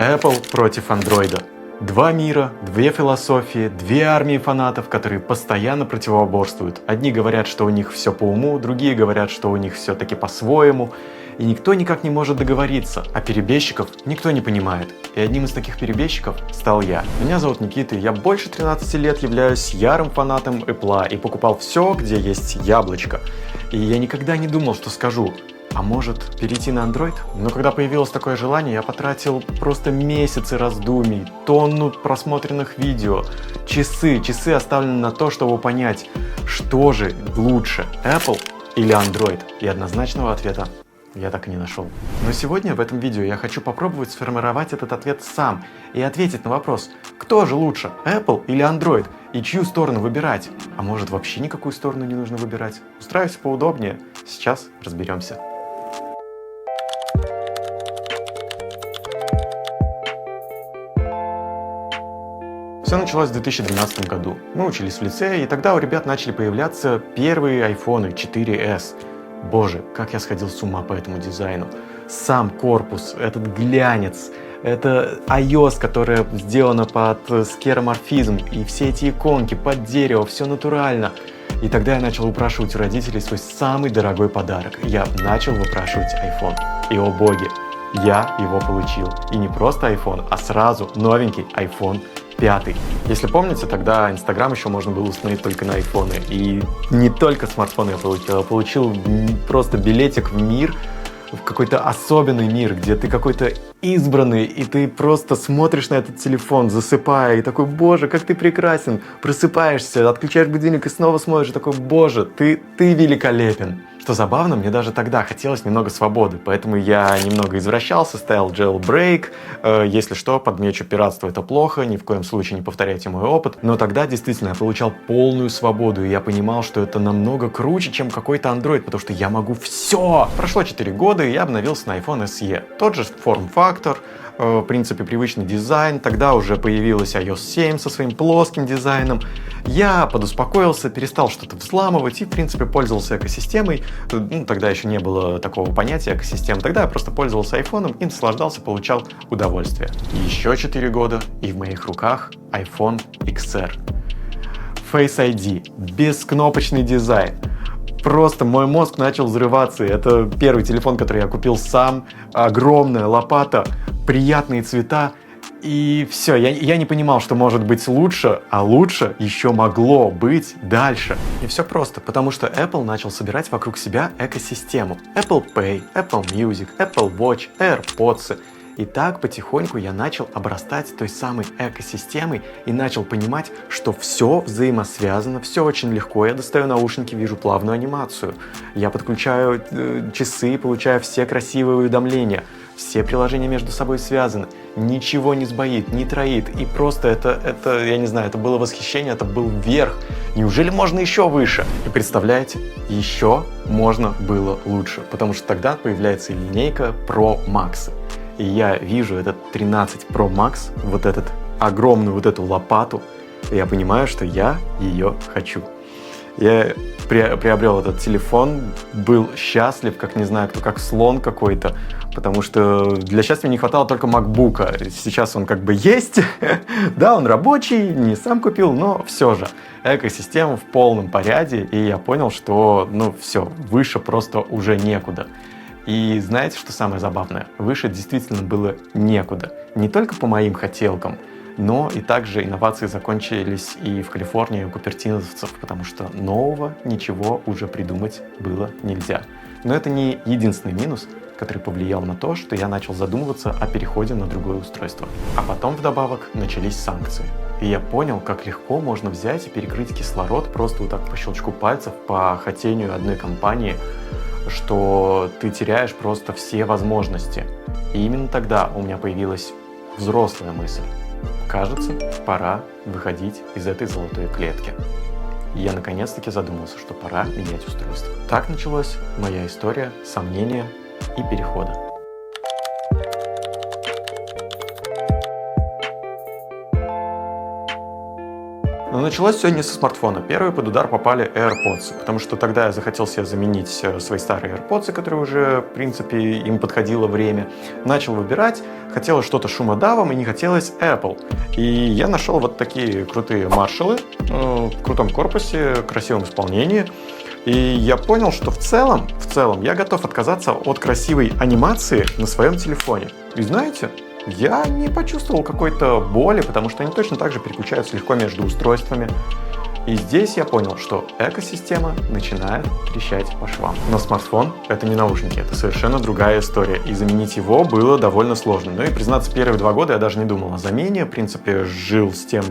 Apple против Android. Два мира, две философии, две армии фанатов, которые постоянно противоборствуют. Одни говорят, что у них все по уму, другие говорят, что у них все-таки по-своему. И никто никак не может договориться, а перебежчиков никто не понимает. И одним из таких перебежчиков стал я. Меня зовут Никита, и я больше 13 лет являюсь ярым фанатом Apple и покупал все, где есть яблочко. И я никогда не думал, что скажу: а может перейти на Android? Но когда появилось такое желание, я потратил просто месяцы раздумий, тонну просмотренных видео, часы оставлены на то, чтобы понять, что же лучше, Apple или Android. И однозначного ответа я так и не нашел. Но сегодня в этом видео я хочу попробовать сформировать этот ответ сам и ответить на вопрос: кто же лучше, Apple или Android? И чью сторону выбирать? А может, вообще никакую сторону не нужно выбирать? Устраивайся поудобнее, сейчас разберемся. Все началось в 2012 году. Мы учились в лицее, и тогда у ребят начали появляться первые айфоны 4S. Боже, как я сходил с ума по этому дизайну. Сам корпус, этот глянец, это iOS, которая сделана под скероморфизм, и все эти иконки под дерево, все натурально. И тогда я начал выпрашивать у родителей свой самый дорогой подарок. Я начал выпрашивать iPhone. И, о боги, я его получил. И не просто iPhone, а сразу новенький iPhone 5. Если помните, тогда Instagram еще можно было установить только на айфоны. И не только смартфон я получил просто билетик в мир, в какой-то особенный мир, где ты какой-то избранный, и ты просто смотришь на этот телефон, засыпая, и такой: боже, как ты прекрасен. Просыпаешься, отключаешь будильник и снова смотришь, и такой: боже, ты великолепен. Что забавно, мне даже тогда хотелось немного свободы, поэтому я немного извращался, ставил jailbreak. Если что, подмечу: пиратство — это плохо, ни в коем случае не повторяйте мой опыт. Но тогда действительно я получал полную свободу, и я понимал, что это намного круче, чем какой-то Android, потому что я могу все. Прошло 4 года, и я обновился на iPhone SE. Тот же форм-фактор, в принципе, привычный дизайн. Тогда уже появилась iOS 7 со своим плоским дизайном. Я подуспокоился, перестал что-то взламывать и, в принципе, пользовался экосистемой. Тогда еще не было такого понятия экосистем. Тогда я просто пользовался айфоном и наслаждался, получал удовольствие. Еще 4 года, и в моих руках iPhone XR. Face ID, бескнопочный дизайн. Просто мой мозг начал взрываться. Это первый телефон, который я купил сам. Огромная лопата, приятные цвета. И все, я не понимал, что может быть лучше, а лучше еще могло быть дальше. И все просто, потому что Apple начал собирать вокруг себя экосистему. Apple Pay, Apple Music, Apple Watch, AirPods. И так потихоньку я начал обрастать той самой экосистемой и начал понимать, что все взаимосвязано, все очень легко. Я достаю наушники, вижу плавную анимацию. Я подключаю часы, получаю все красивые уведомления. Все приложения между собой связаны. Ничего не сбоит, не троит. И просто это, я не знаю, это было восхищение, это был верх. Неужели можно еще выше? И представляете, еще можно было лучше. Потому что тогда появляется линейка Pro Max. И я вижу этот 13 Pro Max, вот этот огромную вот эту лопату, и я понимаю, что я ее хочу. Я приобрел этот телефон, был счастлив, как не знаю кто, как слон какой-то, потому что для счастья не хватало только MacBook'а. Сейчас он как бы есть, да, он рабочий, не сам купил, но все же. Экосистема в полном порядке, и я понял, что, все, выше просто уже некуда. И знаете, что самое забавное? Выше действительно было некуда. Не только по моим хотелкам, но и также инновации закончились и в Калифорнии у купертиновцев, потому что нового ничего уже придумать было нельзя. Но это не единственный минус, который повлиял на то, что я начал задумываться о переходе на другое устройство. А потом вдобавок начались санкции. И я понял, как легко можно взять и перекрыть кислород просто вот так по щелчку пальцев, по хотению одной компании, что ты теряешь просто все возможности. И именно тогда у меня появилась взрослая мысль. Кажется, пора выходить из этой золотой клетки. И я наконец-таки задумался, что пора менять устройство. Так началась моя история сомнения и перехода. Но началось все не со смартфона. Первые под удар попали AirPods, потому что тогда я захотел себе заменить свои старые AirPods, которые уже, в принципе, им подходило время. Начал выбирать, хотелось что-то шумодавом и не хотелось Apple. И я нашел вот такие крутые Marshall в крутом корпусе, красивом исполнении. И я понял, что в целом я готов отказаться от красивой анимации на своем телефоне. И знаете, я не почувствовал какой-то боли, потому что они точно так же переключаются легко между устройствами. И здесь я понял, что экосистема начинает трещать по швам. Но смартфон — это не наушники, это совершенно другая история. И заменить его было довольно сложно. Ну и, признаться, первые 2 года я даже не думал о замене. В принципе, жил с тем,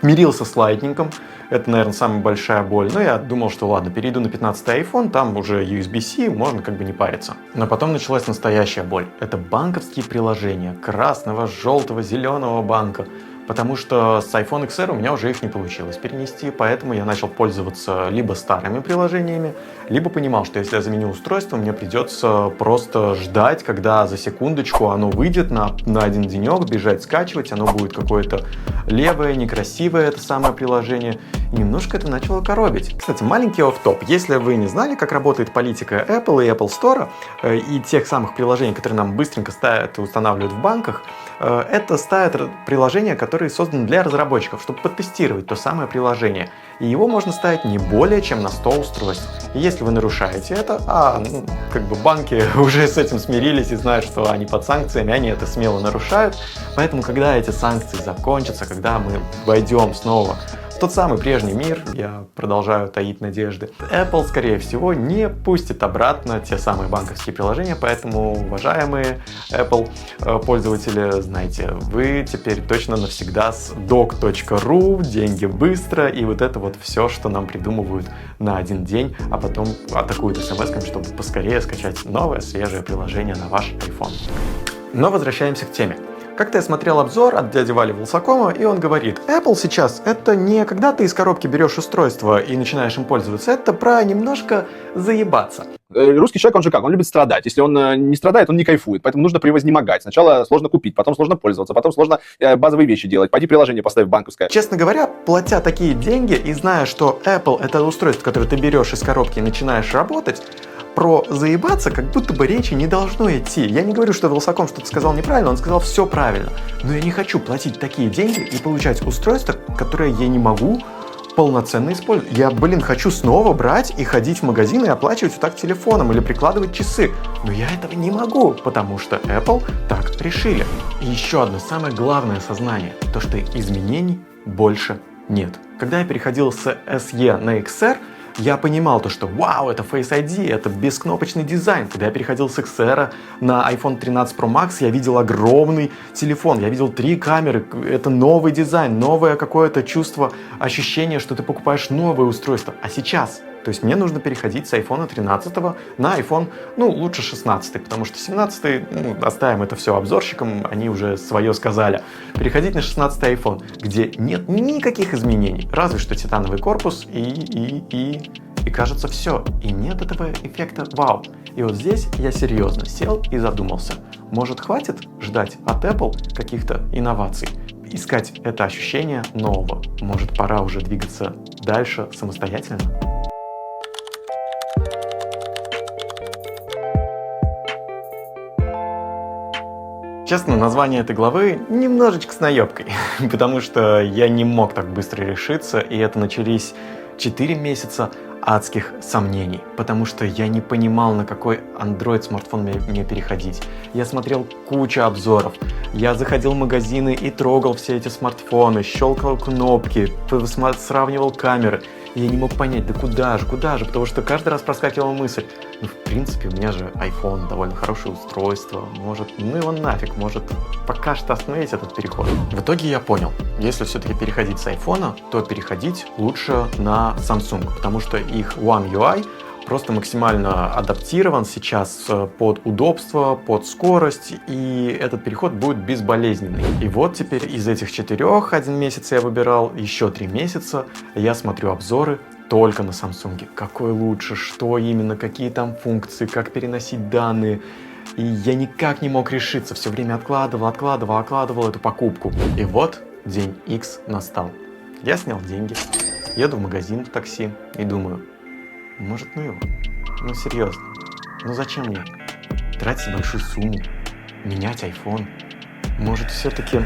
мирился с лайтнингом. Это, наверное, самая большая боль. Но я думал, что ладно, перейду на 15-й iPhone, там уже USB-C, можно как бы не париться. Но потом началась настоящая боль. Это банковские приложения красного, желтого, зеленого банка. Потому что с iPhone XR у меня уже их не получилось перенести, поэтому я начал пользоваться либо старыми приложениями, либо понимал, что если я заменю устройство, мне придется просто ждать, когда за секундочку оно выйдет на один денек, бежать, скачивать, оно будет какое-то левое, некрасивое это самое приложение. И немножко это начало коробить. Кстати, маленький офф-топ. Если вы не знали, как работает политика Apple и Apple Store, и тех самых приложений, которые нам быстренько ставят и устанавливают в банках, это ставят приложения, которые созданы для разработчиков, чтобы потестировать то самое приложение. И его можно ставить не более чем на 100 устройств. И если вы нарушаете это, как бы банки уже с этим смирились и знают, что они под санкциями, они это смело нарушают. Поэтому, когда эти санкции закончатся, когда мы войдем снова в тот самый прежний мир, я продолжаю таить надежды, Apple, скорее всего, не пустит обратно те самые банковские приложения, поэтому, уважаемые Apple пользователи, знайте, вы теперь точно навсегда с doc.ru, деньги быстро и вот это вот все, что нам придумывают на один день, а потом атакуют смс-ками, чтобы поскорее скачать новое, свежее приложение на ваш iPhone. Но возвращаемся к теме. Как-то я смотрел обзор от дяди Вали Волсакома, и он говорит, Apple сейчас это не когда ты из коробки берешь устройство и начинаешь им пользоваться, это про немножко заебаться. Русский человек, он же как? Он любит страдать. Если он не страдает, он не кайфует. Поэтому нужно превознемогать. Сначала сложно купить, потом сложно пользоваться, потом сложно базовые вещи делать. Пойди приложение поставь банковское. Честно говоря, платя такие деньги и зная, что Apple это устройство, которое ты берешь из коробки и начинаешь работать, про заебаться как будто бы речи не должно идти. Я не говорю, что Волсаком что-то сказал неправильно, он сказал все правильно. Но я не хочу платить такие деньги и получать устройство, которое я не могу полноценно использовать. Я, хочу снова брать и ходить в магазин и оплачивать вот так телефоном или прикладывать часы. Но я этого не могу, потому что Apple так решили. И еще одно самое главное осознание, то что изменений больше нет. Когда я переходил с SE на XR, я понимал то, что вау, это Face ID, это бескнопочный дизайн. Когда я переходил с XR на iPhone 13 Pro Max, я видел огромный телефон, я видел 3 камеры, это новый дизайн, новое какое-то чувство, ощущение, что ты покупаешь новое устройство. А сейчас, то есть мне нужно переходить с iPhone 13 на iPhone, лучше 16, потому что 17, оставим это все обзорщикам, они уже свое сказали. Переходить на 16 iPhone, где нет никаких изменений, разве что титановый корпус и кажется все. И нет этого эффекта вау. И вот здесь я серьезно сел и задумался. Может, хватит ждать от Apple каких-то инноваций? Искать это ощущение нового. Может, пора уже двигаться дальше самостоятельно? Честно, название этой главы немножечко с наебкой, потому что я не мог так быстро решиться, и это начались 4 месяца адских сомнений, потому что я не понимал, на какой Android смартфон мне переходить. Я смотрел кучу обзоров, я заходил в магазины и трогал все эти смартфоны, щелкал кнопки, сравнивал камеры. И я не мог понять, да куда же, потому что каждый раз проскакивала мысль, в принципе, у меня же iPhone, довольно хорошее устройство, может, его нафиг, может, пока что остановить этот переход. В итоге я понял, если все-таки переходить с iPhone, то переходить лучше на Samsung, потому что их One UI просто максимально адаптирован сейчас под удобство, под скорость, и этот переход будет безболезненный. И вот теперь из этих 4, 1 месяц я выбирал, еще 3 месяца я смотрю обзоры только на Samsung. Какой лучше, что именно, какие там функции, как переносить данные. И я никак не мог решиться, все время откладывал эту покупку. И вот день X настал. Я снял деньги, еду в магазин в такси и думаю, может, его? Серьезно. Зачем мне тратить большую сумму, менять iPhone, Может, все-таки...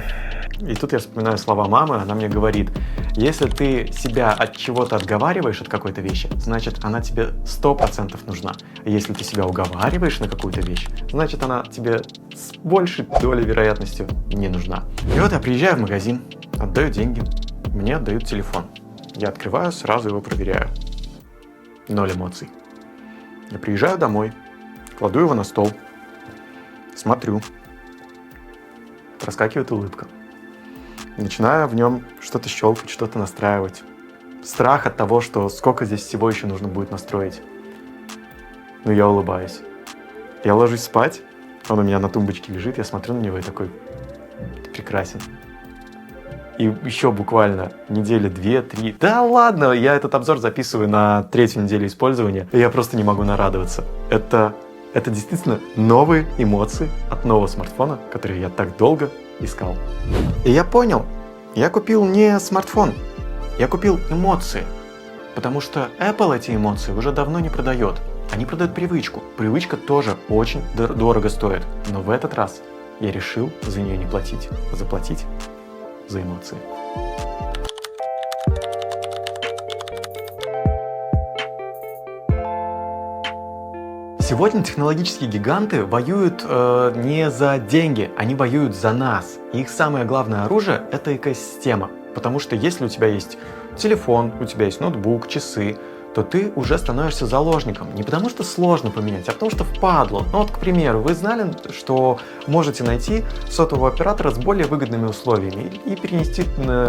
И тут я вспоминаю слова мамы, она мне говорит, если ты себя от чего-то отговариваешь, от какой-то вещи, значит, она тебе 100% нужна. А если ты себя уговариваешь на какую-то вещь, значит, она тебе с большей долей вероятностью не нужна. И вот я приезжаю в магазин, отдаю деньги, мне отдают телефон. Я открываю, сразу его проверяю. 0 эмоций. Я приезжаю домой, кладу его на стол, смотрю, проскакивает улыбка. Начинаю в нем что-то щелкать, что-то настраивать. Страх от того, что сколько здесь всего еще нужно будет настроить. Но я улыбаюсь. Я ложусь спать, он у меня на тумбочке лежит, я смотрю на него и такой, прекрасен. И еще буквально недели 2-3. Да ладно, я этот обзор записываю на 3-ю неделю использования, и я просто не могу нарадоваться. Это действительно новые эмоции от нового смартфона, которые я так долго искал. И я понял, я купил не смартфон, я купил эмоции. Потому что Apple эти эмоции уже давно не продает. Они продают привычку. Привычка тоже очень дорого стоит. Но в этот раз я решил за нее не платить, а заплатить за эмоции. Сегодня технологические гиганты воюют не за деньги, они воюют за нас. И их самое главное оружие – это экосистема. Потому что если у тебя есть телефон, у тебя есть ноутбук, часы, то ты уже становишься заложником. Не потому что сложно поменять, а потому что впадло. Ну вот, к примеру, вы знали, что можете найти сотового оператора с более выгодными условиями и перенести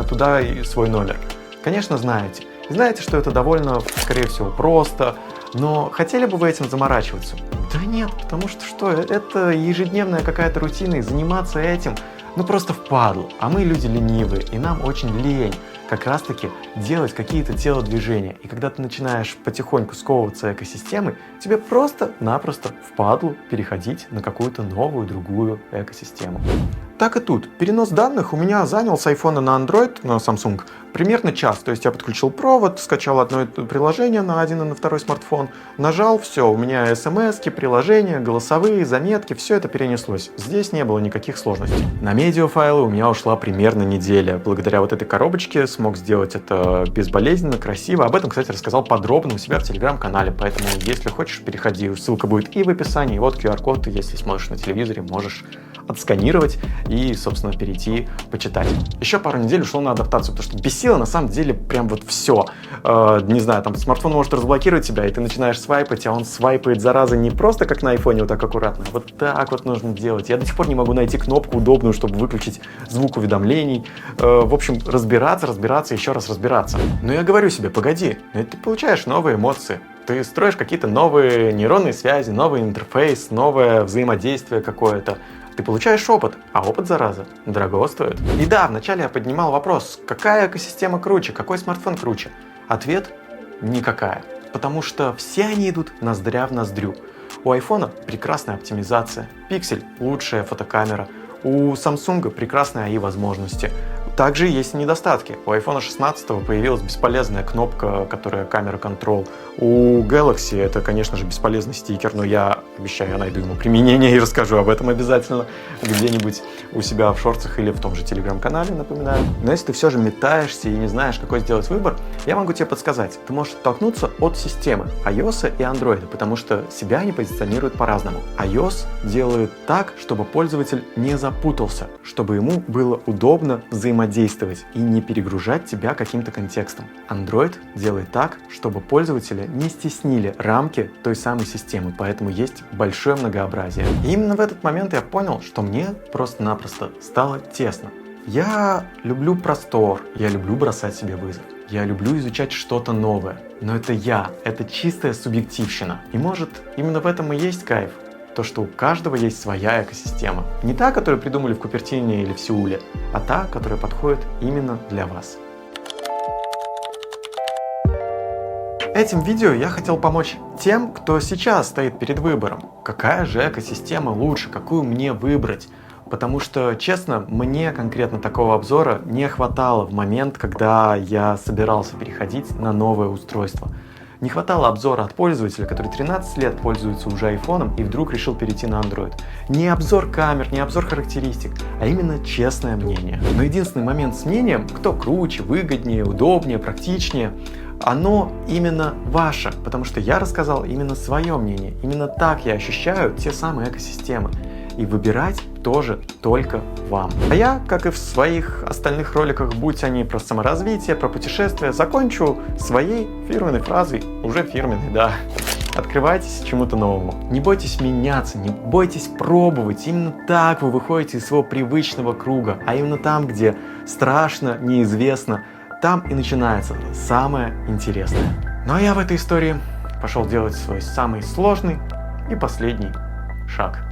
туда свой номер. Конечно, знаете. Знаете, что это довольно, скорее всего, просто. Но хотели бы вы этим заморачиваться? Да нет, потому что это ежедневная какая-то рутина, и заниматься этим, просто впадло. А мы люди ленивые, и нам очень лень как раз-таки делать какие-то телодвижения. И когда ты начинаешь потихоньку сковываться экосистемой, тебе просто-напросто впадло переходить на какую-то новую, другую экосистему. Так и тут. Перенос данных у меня занял с iPhone на Android, на Samsung, примерно час. То есть я подключил провод, скачал одно приложение на один и на второй смартфон, нажал, все, у меня смс-ки, приложения, голосовые, заметки, все это перенеслось. Здесь не было никаких сложностей. На медиафайлы у меня ушла примерно неделя. Благодаря вот этой коробочке смог сделать это безболезненно, красиво. Об этом, кстати, рассказал подробно у себя в телеграм-канале, поэтому, если хочешь, переходи. Ссылка будет и в описании, и вот QR-код, ты, если смотришь на телевизоре, можешь отсканировать и, собственно, перейти, почитать. Еще пару недель ушло на адаптацию, потому что бесило на самом деле прям вот все. Не знаю, там смартфон может разблокировать тебя, и ты начинаешь свайпать, а он свайпает, зараза, не просто как на айфоне, вот так аккуратно, вот так вот нужно делать. Я до сих пор не могу найти кнопку удобную, чтобы выключить звук уведомлений. В общем, разбираться, еще раз разбираться. Но я говорю себе, погоди, ты получаешь новые эмоции. Ты строишь какие-то новые нейронные связи, новый интерфейс, новое взаимодействие какое-то. Ты получаешь опыт, а опыт, зараза, дорого стоит. И да, вначале я поднимал вопрос, какая экосистема круче, какой смартфон круче? Ответ – никакая. Потому что все они идут ноздря в ноздрю. У iPhone прекрасная оптимизация, Pixel – лучшая фотокамера, у Samsung прекрасные AI возможности. Также есть недостатки. У iPhone 16 появилась бесполезная кнопка, которая камера контрол. У Galaxy это, конечно же, бесполезный стикер, но я обещаю, я найду ему применение и расскажу об этом обязательно где-нибудь у себя в шортсах или в том же телеграм-канале, напоминаю. Но если ты все же метаешься и не знаешь, какой сделать выбор, я могу тебе подсказать. Ты можешь оттолкнуться от системы iOS и Android, потому что себя они позиционируют по-разному. iOS делает так, чтобы пользователь не запутался, чтобы ему было удобно взаимодействовать и не перегружать тебя каким-то контекстом. Android делает так, чтобы пользователя не стеснили рамки той самой системы, поэтому есть большое многообразие. И именно в этот момент я понял, что мне просто-напросто стало тесно. Я люблю простор, я люблю бросать себе вызов, я люблю изучать что-то новое, но это чистая субъективщина. И может, именно в этом и есть кайф. То, что у каждого есть своя экосистема. Не та, которую придумали в Купертине или в Сеуле, а та, которая подходит именно для вас. Этим видео я хотел помочь тем, кто сейчас стоит перед выбором. Какая же экосистема лучше, какую мне выбрать? Потому что, честно, мне конкретно такого обзора не хватало в момент, когда я собирался переходить на новое устройство. Не хватало обзора от пользователя, который 13 лет пользуется уже айфоном и вдруг решил перейти на Android. Не обзор камер, не обзор характеристик, а именно честное мнение. Но единственный момент с мнением, кто круче, выгоднее, удобнее, практичнее, оно именно ваше, потому что я рассказал именно свое мнение. Именно так я ощущаю те самые экосистемы. И выбирать тоже только вам. А я, как и в своих остальных роликах, будь они про саморазвитие, про путешествия, закончу своей фирменной фразой, уже фирменной, да. Открывайтесь чему-то новому. Не бойтесь меняться, не бойтесь пробовать. Именно так вы выходите из своего привычного круга. А именно там, где страшно, неизвестно, там и начинается самое интересное. Ну а я в этой истории пошел делать свой самый сложный и последний шаг.